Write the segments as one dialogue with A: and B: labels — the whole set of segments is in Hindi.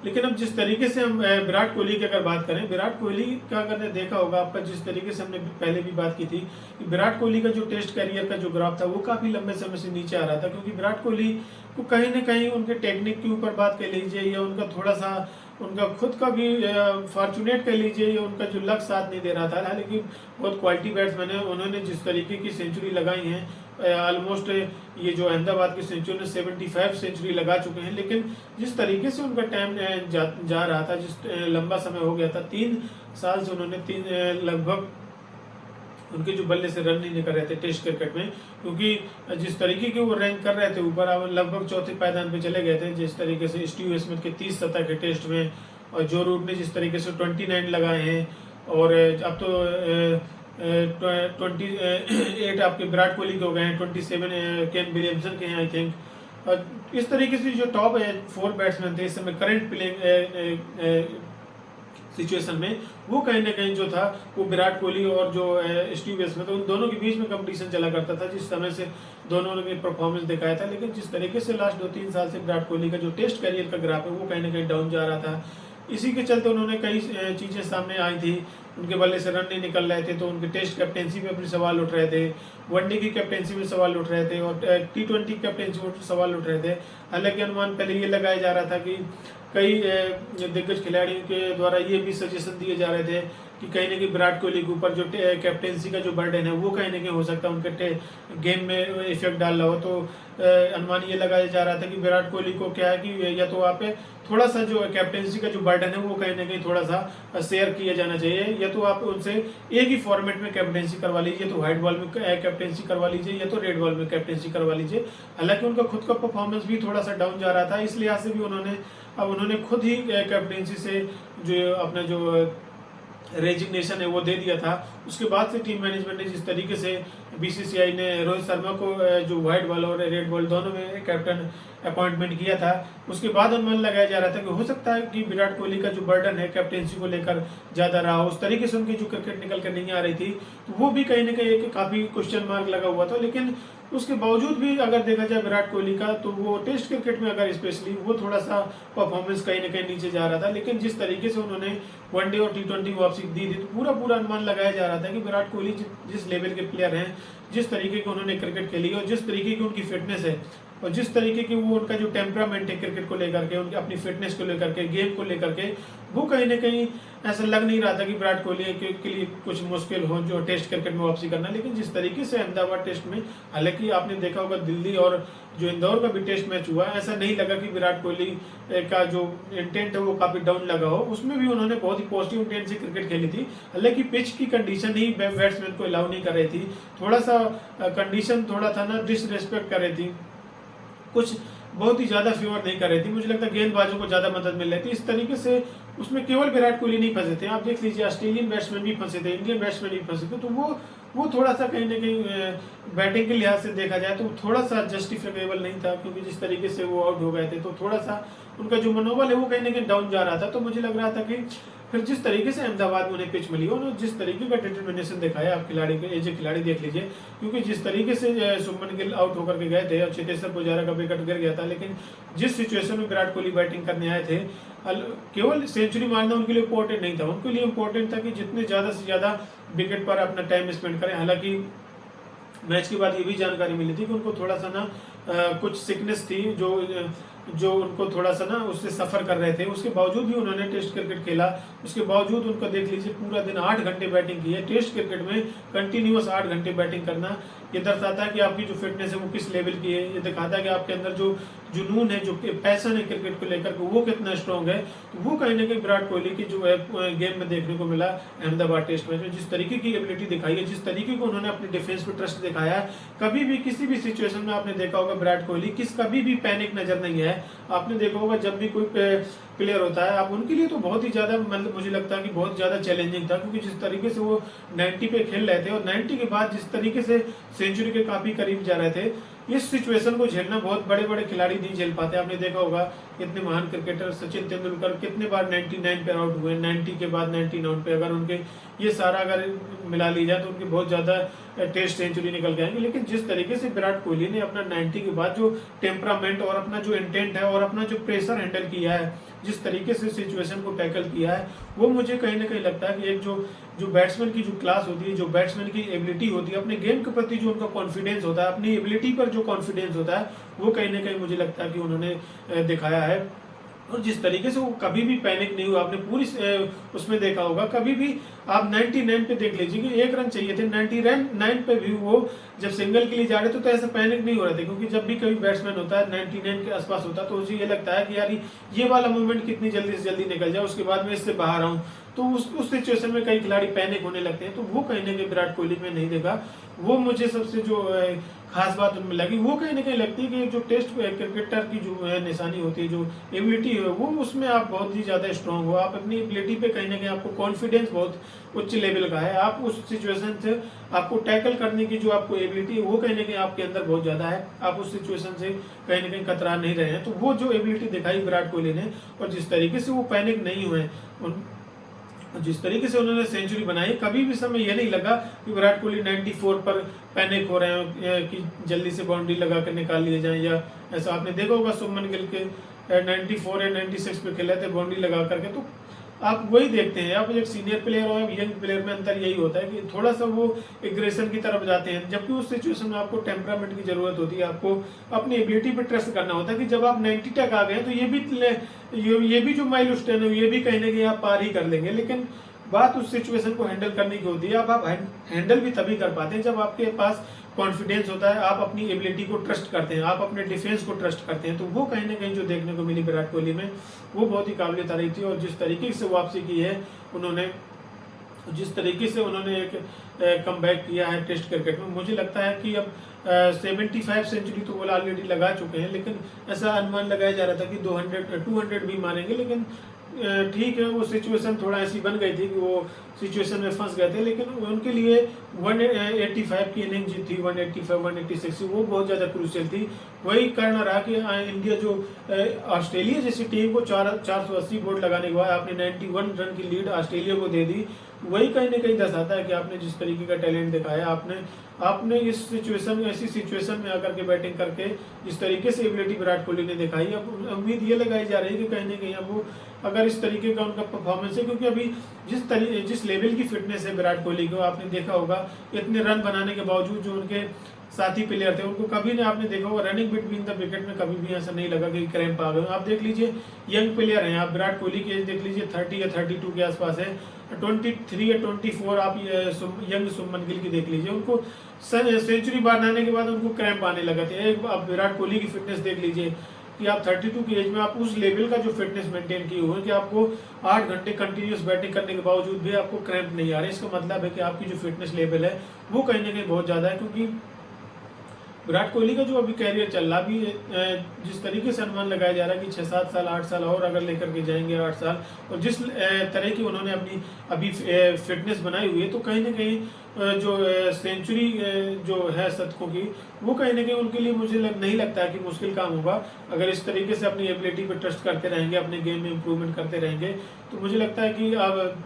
A: लेकिन अब जिस तरीके से हम विराट कोहली की अगर बात करें, विराट कोहली का अगर देखा होगा आपका, जिस तरीके से हमने पहले भी बात की थी कि विराट कोहली का जो टेस्ट करियर का जो ग्राफ था वो काफ़ी लंबे समय से नीचे आ रहा था, क्योंकि विराट कोहली को कहीं ना कहीं उनके टेक्निक के ऊपर बात कर लीजिए, या उनका थोड़ा सा उनका खुद का भी फॉर्चुनेट कर लीजिए, या उनका जो लक साथ नहीं दे रहा था। हालांकि बहुत क्वालिटी बैट्समैन है, उन्होंने जिस तरीके की सेंचुरी लगाई हैं, ऑलमोस्ट ये जो अहमदाबाद की सेंचुरी ने 75 सेंचुरी लगा चुके हैं, लेकिन जिस तरीके से उनका टाइम जा रहा था, जिस लंबा समय हो गया था, 3 साल से उन्होंने लगभग उनके जो बल्ले से रन नहीं निकल रहे थे टेस्ट क्रिकेट में, क्योंकि जिस तरीके के वो रैंक कर रहे थे ऊपर, अब लगभग चौथे पायदान पे चले गए थे। जिस तरीके से स्टीव स्मिथ के 30 शतक है टेस्ट में, और जो रूट ने जिस तरीके से 29 लगाए हैं, और अब तो 28 आपके विराट कोहली के हो गए हैं, 27 केन विलियमसन के हैं आई थिंक। और इस तरीके से जो टॉप 4 बैट्समैन थे इस समय करंट प्लेइंग सिचुएशन में, वो कहीं ना कहीं जो था वो विराट कोहली और जो स्टीव स्मिथ, उन दोनों के बीच में कंपटीशन चला करता था, जिस समय से दोनों ने परफॉर्मेंस दिखाया था। लेकिन जिस तरीके से लास्ट 2-3 साल से विराट कोहली का जो टेस्ट करियर का ग्राफ है वो कहीं ना कहीं डाउन जा रहा था। इसी के चलते उन्होंने कई चीज़ें सामने आई थी, उनके बल्ले से रन नहीं निकल रहे थे, तो उनके टेस्ट कैप्टेंसी में अपने सवाल उठ रहे थे, वनडे की कैप्टेंसी में सवाल उठ रहे थे, और T20 कैप्टेंसी में सवाल उठ रहे थे। हालांकि अनुमान पहले ये लगाया जा रहा था कि कई दिग्गज खिलाड़ियों के द्वारा ये भी सजेशन दिए जा रहे थे कि कहीं ना कहीं विराट कोहली के ऊपर जो कैप्टेंसी का जो बर्डन है वो कहीं ना कहीं हो सकता है उनके गेम में इफेक्ट डाल रहा हो। तो अनुमान ये लगाया जा रहा था कि विराट कोहली को क्या है कि या तो आप थोड़ा सा जो कैप्टेंसी का जो बर्डन है वो कहीं ना कहीं थोड़ा सा शेयर किया जाना चाहिए, या तो आप उनसे एक ही फॉर्मेट में कैप्टेंसी करवा लीजिए, तो व्हाइट बॉल में कैप्टेंसी करवा लीजिए, या तो रेड बॉल में कैप्टेंसी करवा लीजिए। हालांकि उनका खुद का परफॉर्मेंस भी थोड़ा सा डाउन जा रहा था, इस लिहाज से भी उन्होंने खुद ही कैप्टेंसी से जो अपना जो रेजिग्नेशन है वो दे दिया था। उसके बाद से टीम मैनेजमेंट ने जिस तरीके से बीसीसीआई ने रोहित शर्मा को जो व्हाइट बॉल और रेड बॉल दोनों में कैप्टन अपॉइंटमेंट किया था, उसके बाद अनुमान लगाया जा रहा था कि हो सकता है कि विराट कोहली का जो बर्डन है कैप्टेंसी को लेकर ज़्यादा रहा हो, उस तरीके से उनकी जो क्रिकेट निकल कर नहीं आ रही थी, तो वो भी कहीं ना कहीं एक काफ़ी क्वेश्चन मार्क लगा हुआ था। लेकिन उसके बावजूद भी अगर देखा जाए विराट कोहली का, तो वो टेस्ट क्रिकेट में अगर स्पेशली वो थोड़ा सा परफॉर्मेंस कहीं ना कहीं नीचे जा रहा था। लेकिन जिस तरीके से उन्होंने वनडे और T20 वापसी दी थी, तो पूरा अनुमान लगाया जा रहा था कि विराट कोहली जिस लेवल के प्लेयर हैं, जिस तरीके की उन्होंने क्रिकेट खेली और जिस तरीके की उनकी फिटनेस है, और जिस तरीके की वो उनका जो टेम्परामेंट है क्रिकेट को लेकर के, उनकी अपनी फिटनेस को लेकर के, गेम को लेकर के, वो कहीं ना कहीं ऐसा लग नहीं रहा था कि विराट कोहली के लिए कुछ मुश्किल हो जो टेस्ट क्रिकेट में वापसी करना। लेकिन जिस तरीके से अहमदाबाद टेस्ट में, हालांकि आपने देखा होगा दिल्ली और जो इंदौर का भी टेस्ट मैच हुआ, ऐसा नहीं लगा कि विराट कोहली का जो इंटेंट है वो काफ़ी डाउन लगा हो, उसमें भी उन्होंने बहुत ही पॉजिटिव इंटेंट से क्रिकेट खेली थी। हालांकि पिच की कंडीशन ही बैट्समैन को अलाउ नहीं कर रही थी, थोड़ा सा कंडीशन थोड़ा था ना, डिसरिस्पेक्ट कर रही थी, कुछ बहुत ही ज़्यादा फेवर नहीं कर रही थी। मुझे लगता है गेंदबाजों को ज़्यादा मदद मिल रही थी। इस तरीके से उसमें केवल विराट कोहली नहीं फंसे थे, आप देख लीजिए ऑस्ट्रेलियन बैट्समैन भी फंसे थे, इंडियन बैट्समैन भी फंसे थे। तो वो थोड़ा सा कहीं ना कहीं बैटिंग के लिहाज से देखा जाए तो थोड़ा सा जस्टिफिकेबल नहीं था, क्योंकि जिस तरीके से वो आउट हो गए थे, तो थोड़ा सा उनका जो मनोबल है वो कहीं ना कहीं डाउन जा रहा था। तो मुझे लग रहा था कि फिर जिस तरीके से अहमदाबाद में उन्हें पिच मिली, उन्होंने जिस तरीके का डिटर्मिनेशन दिखाया, आप खिलाड़ी के एज खिलाड़ी देख लीजिए, क्योंकि जिस तरीके से शुभमन गिल आउट होकर के गए थे और चेतेश्वर पुजारा का विकेट गिर गया था, लेकिन जिस सिचुएशन में विराट कोहली बैटिंग करने आए थे, केवल सेंचुरी मारना उनके लिए इम्पोर्टेंट नहीं था, उनके लिए इम्पोर्टेंट था कि जितने ज़्यादा से ज़्यादा विकेट पर अपना टाइम स्पेंड करें। हालांकि मैच के बाद ये भी जानकारी मिली थी कि उनको थोड़ा सा ना कुछ सिकनेस थी, जो उनको थोड़ा सा ना उससे सफ़र कर रहे थे। उसके बावजूद भी उन्होंने टेस्ट क्रिकेट खेला, उसके बावजूद उनको देख लीजिए पूरा दिन 8 घंटे बैटिंग की है। टेस्ट क्रिकेट में कंटिन्यूस 8 घंटे बैटिंग करना ये दर्शाता है कि आपकी जो फिटनेस है वो किस लेवल की है, ये दिखाता है कि आपके अंदर जो जुनून है, जो पैसन है क्रिकेट को लेकर के, वो कितना स्ट्रॉन्ग है। तो वो कहीं ना कहीं विराट कोहली की जो है गेम में देखने को मिला अहमदाबाद टेस्ट मैच में, जिस तरीके की एबिलिटी दिखाई है, जिस तरीके को उन्होंने अपने डिफेंस पर ट्रस्ट दिखाया है। कभी भी किसी भी सिचुएशन में आपने देखा होगा विराट कोहली कभी भी पैनिक नजर नहीं है। आपने देखा होगा जब भी कोई प्लेयर होता है, आप उनके लिए तो बहुत ही ज़्यादा, मतलब मुझे लगता है कि बहुत ज़्यादा चैलेंजिंग था, क्योंकि जिस तरीके से वो 90 पे खेल रहे थे और 90 के बाद जिस तरीके से सेंचुरी के काफ़ी करीब जा रहे थे, इस सिचुएशन को झेलना बहुत बड़े बड़े खिलाड़ी नहीं झेल पाते। आपने देखा होगा इतने महान क्रिकेटर सचिन तेंदुलकर कितने बार 99 पे आउट हुए, 90 के बाद 99 पे, अगर उनके ये सारा अगर मिला ली जाए तो उनके बहुत ज़्यादा टेस्ट सेंचुरी निकल के आएंगे। लेकिन जिस तरीके से विराट कोहली ने अपना 90 के बाद जो टेम्परामेंट और अपना जो इंटेंट है और अपना जो प्रेशर हैंडल किया है, जिस तरीके से सिचुएशन को टैकल किया है, वो मुझे कहीं ना कहीं लगता है कि एक जो जो बैट्समैन की जो क्लास होती है, जो बैट्समैन की एबिलिटी होती है, अपने गेम के प्रति जो उनका कॉन्फिडेंस होता है, अपनी एबिलिटी पर जो कॉन्फिडेंस होता है, वो कहीं ना कहीं मुझे लगता है कि उन्होंने दिखाया है। और जिस तरीके से वो कभी भी पैनिक नहीं हुआ, आपने पूरी उसमें देखा होगा, कभी भी आप 99 पे देख लीजिए कि 1 रन चाहिए थे, 99 पे भी वो जब सिंगल के लिए जा रहे थे तो ऐसा पैनिक नहीं हो रहे थे, क्योंकि जब भी कभी बैट्समैन होता है 99 के आसपास होता है तो उसे ये लगता है कि यार ये वाला मूवमेंट कितनी जल्दी से जल्दी निकल जाए, उसके बाद मैं इससे बाहर आऊँ। तो उस सिचुएशन में कई खिलाड़ी पैनिक होने लगते हैं, तो वो कहीं ना कहीं विराट कोहली में नहीं देखा। वो मुझे सबसे जो खास बात उनमें लगी, वो कहीं ना कहीं लगती है कि जो टेस्ट क्रिकेटर की जो निशानी होती है, जो एबिलिटी है, वो उसमें आप बहुत ही ज़्यादा स्ट्रांग हो, आप अपनी एबिलिटी पे कहीं ना कहीं आपको कॉन्फिडेंस बहुत उच्च लेवल का है, आप उस सिचुएशन से आपको टैकल करने की जो आपको एबिलिटी है वो कहीं ना कहीं आपके अंदर बहुत ज़्यादा है, आप उस सिचुएशन से कहीं ना कहीं कतरा नहीं रहे हैं। तो वो जो एबिलिटी दिखाई विराट कोहली ने, और जिस तरीके से वो पैनिक नहीं हुए, जिस तरीके से उन्होंने सेंचुरी बनाई, कभी भी समय यह नहीं लगा कि विराट कोहली 94 पर पैनिक हो रहे हैं कि जल्दी से बाउंड्री लगा कर निकाल लिए जाएं, या ऐसा आपने देखा होगा शुभमन गिल के 94 या 96 पे खेले थे बाउंड्री लगा करके। तो आप वही देखते हैं, आप एक सीनियर प्लेयर और यंग प्लेयर में अंतर यही होता है कि थोड़ा सा वो एग्रेशन की तरफ जाते हैं, जबकि उस सिचुएशन में आपको टेम्परामेंट की जरूरत होती है, आपको अपनी एबिलिटी पर ट्रस्ट करना होता है कि जब आप 90 तक आ गए तो ये भी जो माइलस्टोन है ये भी कहीं ना कहीं आप पार ही कर लेंगे। लेकिन बात उस सिचुएशन को हैंडल करने की होती है, अब आप हैंडल भी तभी कर पाते हैं जब आपके पास कॉन्फिडेंस होता है, आप अपनी एबिलिटी को ट्रस्ट करते हैं, आप अपने डिफेंस को ट्रस्ट करते हैं। तो वो कहीं ना कहीं जो देखने को मिली विराट कोहली में, वो बहुत ही काबिल तारीफ थी। और जिस तरीके से वापसी की है उन्होंने, जिस तरीके से उन्होंने एक कमबैक किया है टेस्ट क्रिकेट में, मुझे लगता है कि अब 75 सेंचुरी तो वो ऑलरेडी लगा चुके हैं, लेकिन ऐसा अनुमान लगाया जा रहा था कि 200 भी मारेंगे। लेकिन ठीक है, वो सिचुएशन थोड़ा ऐसी बन गई थी कि वो सिचुएशन में फंस गए थे, लेकिन उनके लिए 185 की इनिंग जी थी, 185 186 वो बहुत ज़्यादा क्रूशियल थी। वही कारण रहा कि इंडिया जो ऑस्ट्रेलिया जैसी टीम को 480 बोर्ड लगाने के बाद आपने 91 रन की लीड ऑस्ट्रेलिया को दे दी, वही कहीं ना कहीं दर्शाता है कि आपने जिस तरीके का टैलेंट दिखाया, आपने इस सिचुएशन में, ऐसी सिचुएशन में आकर के बैटिंग करके जिस तरीके से एबिलिटी विराट कोहली ने दिखाई, अब उम्मीद ये लगाई जा रही है कि कहीं ना कहीं अब वो अगर इस तरीके का उनका परफॉर्मेंस है, क्योंकि अभी जिस लेवल की फिटनेस है विराट कोहली को, आपने देखा होगा इतने रन बनाने के बावजूद जो उनके साथी प्लेयर थे उनको कभी नहीं, आपने देखा होगा रनिंग बिटवीन द विकेट में कभी भी ऐसा नहीं लगा कि क्रैम्प आ गए। आप देख लीजिए यंग प्लेयर हैं, आप विराट कोहली की एज देख लीजिए 30 या 32 के आसपास है, 23 या 24 आप यंग शुभमन गिल की देख लीजिए, उनको सेंचुरी बनाने के बाद उनको क्रैम्प आने लगा थे। एक आप विराट कोहली की फिटनेस देख लीजिए कि आप 32 की एज में आप उस लेवल का जो फिटनेस मेंटेन किए हुए हैं कि आपको 8 घंटे कंटिन्यूस बैटिंग करने के बावजूद भी आपको क्रैम्प नहीं आ रहे। इसका मतलब है कि आपकी जो फिटनेस लेवल है वो कहीं ना कहीं बहुत ज़्यादा है, क्योंकि विराट कोहली का जो अभी कैरियर चल रहा, अभी जिस तरीके से अनुमान लगाया जा रहा है कि 6-7 साल 8 साल और अगर लेकर के जाएंगे 8 साल, और जिस तरह की उन्होंने अपनी अभी फिटनेस बनाई हुई है, तो कहीं ना कहीं जो सेंचुरी जो है शतकों की, वो कहीं ना कहीं उनके लिए मुझे नहीं लगता है कि मुश्किल काम होगा। अगर इस तरीके से अपनी एबिलिटी पर ट्रस्ट करते रहेंगे, अपने गेम में इंप्रूवमेंट करते रहेंगे, तो मुझे लगता है कि अब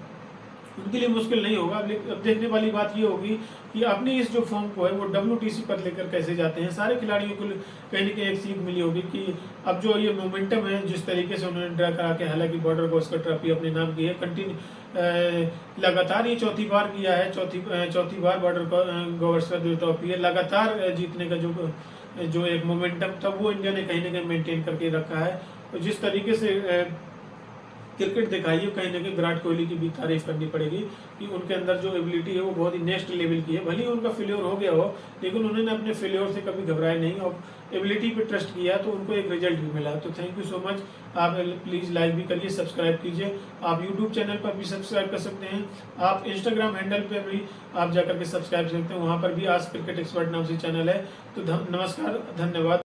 A: उनके लिए मुश्किल नहीं होगा। अब देखने वाली बात ये होगी कि अपने इस जो फॉर्म को है वो WTC पर लेकर कैसे जाते हैं। सारे खिलाड़ियों को कहीं ना कहीं एक सीख मिली होगी कि अब जो ये मोमेंटम है, जिस तरीके से उन्होंने ड्रा करा के, हालांकि बॉर्डर गावस्कर ट्रॉफी अपने नाम की है, कंटिन्यू लगातार ये चौथी बार किया है, चौथी बार बॉर्डर गावस्कर जो ट्रॉफी है लगातार जीतने का जो एक मोमेंटम था वो इंडिया ने कहीं ना कहीं मेंटेन करके रखा है। तो जिस तरीके से क्रिकेट दिखाई है, कहीं ना कहीं विराट कोहली की भी तारीफ करनी पड़ेगी कि उनके अंदर जो एबिलिटी है वो बहुत ही नेक्स्ट लेवल की है। भले ही उनका फेलियर हो गया हो, लेकिन उन्होंने अपने फेलियर से कभी घबराया नहीं और एबिलिटी पे ट्रस्ट किया, तो उनको एक रिजल्ट भी मिला। तो थैंक यू सो मच। आप प्लीज़ लाइक भी करिए, सब्सक्राइब कीजिए। आप यूट्यूब चैनल पर भी सब्सक्राइब कर सकते हैं, आप इंस्टाग्राम हैंडल पर भी आप जाकर के सब्सक्राइब कर सकते हैं, वहाँ पर भी आज क्रिकेट एक्सपर्ट नाम से चैनल है। तो नमस्कार, धन्यवाद।